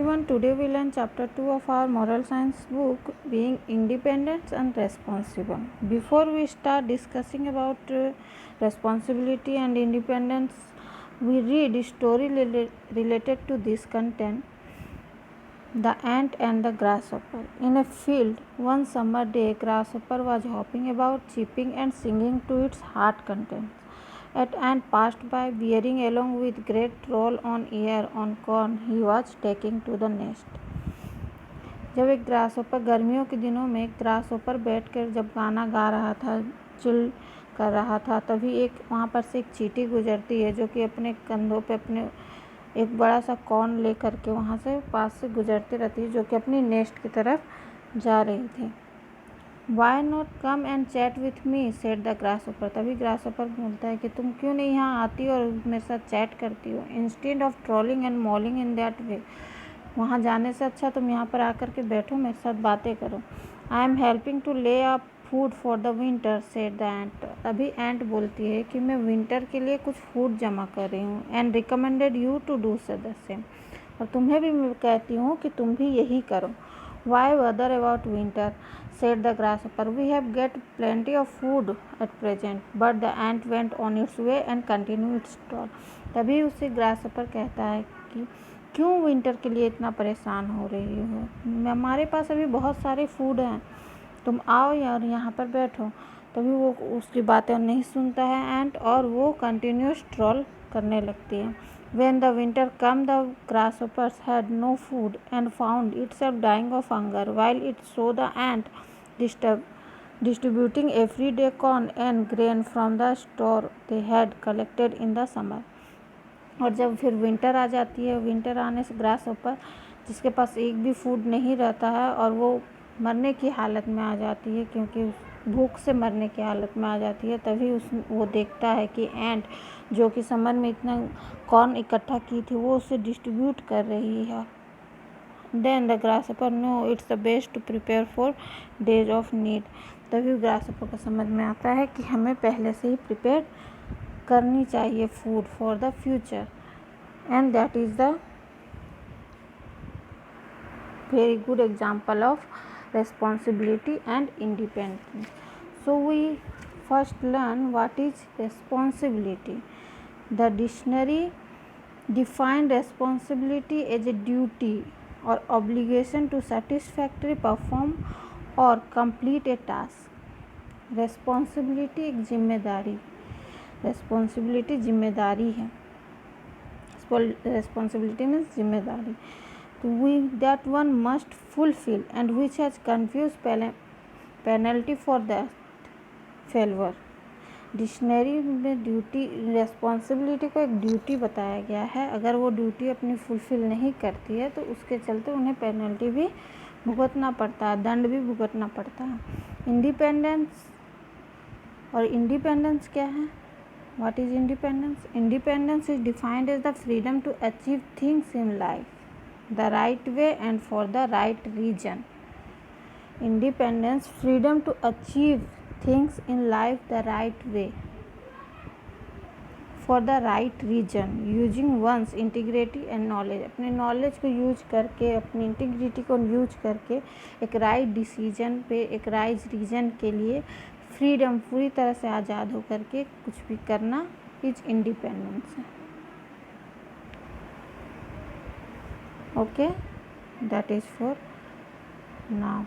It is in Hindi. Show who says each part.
Speaker 1: Everyone, today we learn chapter 2 of our moral science book, being independent and responsible. Before we start discussing about responsibility and independence, we read a story related to this content. The ant and the grasshopper. In a field, one summer day, a grasshopper was hopping about, chirping and singing to its heart content. An ant passed by, bearing along with great roll on ear on corn he was taking to the nest. जब एक ग्रासहोपर गर्मियों के दिनों में ग्रासहोपर बैठकर जब गाना गा रहा था, चिल कर रहा था, तभी वहाँ पर से एक चींटी गुजरती है जो कि अपने कंधों पे अपने एक बड़ा सा कॉर्न ले करके वहाँ से पास से गुजरती रहती है, जो कि अपनी नेस्ट की तरफ जा रही थी. Why not come and chat with me, said the grasshopper. तभी ग्रासहोपर बोलता है कि तुम क्यों नहीं यहाँ आती और मेरे साथ चैट करती हो, instead of trolling and malling in that way. वहाँ जाने से अच्छा तुम यहाँ पर आकर के बैठो, मेरे साथ बातें करो. I am helping to lay up food for the winter, said the ant. अभी एंट बोलती है कि मैं विंटर के लिए कुछ फूड जमा कर रही हूँ. And recommended you to do the same. और तुम्हें भी मैं कहती हूँ कि तुम भी यही करो. वाई बदर about winter, said the grasshopper. We have get plenty of food at present. But the ant went on its way and continued its tour. तभी उसे ग्रासहोपर कहता है कि क्यों विंटर के लिए इतना परेशान हो रही हो, हमारे पास अभी बहुत सारे फूड हैं, तुम आओ यार यहाँ पर बैठो. तभी वो उसकी बातें नहीं सुनता है एंट, और वो कंटिन्यूस ट्रॉल करने लगती है. When the winter came, the grasshoppers had no food and found itself dying of hunger, while it saw the ant distributing everyday corn and grain from the store they had collected in the summer. और जब फिर विंटर आ जाती है, विंटर आने से ग्रासहोपर जिसके पास एक भी फूड नहीं रहता है और वो मरने की हालत में आ जाती है, क्योंकि भूख से मरने की हालत में आ जाती है, तभी वो देखता है कि एंट जो कि समर में इतना कॉर्न इकट्ठा की थी वो उसे डिस्ट्रीब्यूट कर रही है. Then the grasshopper know it's the best to prepare for days of need. तभी ग्रासहोपर को समझ में आता है कि हमें पहले से ही प्रिपेयर करनी चाहिए food for the future, and that is the very good example of responsibility and independence. So we first learn what is responsibility. The dictionary defined responsibility as a duty or obligation to satisfactorily perform or complete a task. Responsibility एक जिम्मेदारी, responsibility जिम्मेदारी है. Responsibility means जिम्मेदारी that one must fulfill and which has confused penalty for that failure. Dictionary में ड्यूटी, रेस्पॉन्सिबिलिटी को एक ड्यूटी बताया गया है. अगर वो ड्यूटी अपनी फुलफिल नहीं करती है तो उसके चलते उन्हें पेनल्टी भी भुगतना पड़ता है, दंड भी भुगतना पड़ता है. इंडिपेंडेंस, और इंडिपेंडेंस क्या है? What is independence? Independence is defined as the freedom to achieve things in life the right way and for the right reason. Independence, freedom to achieve things in life the right way for the right reason, using one's integrity and knowledge. अपने नॉलेज को यूज करके, अपनी इंटीग्रिटी को यूज करके एक राइट डिसीजन पे, एक राइट रीजन के लिए फ्रीडम, पूरी तरह से आज़ाद होकर के कुछ भी करना इज इंडिपेंडेंस है. Okay, that is for now.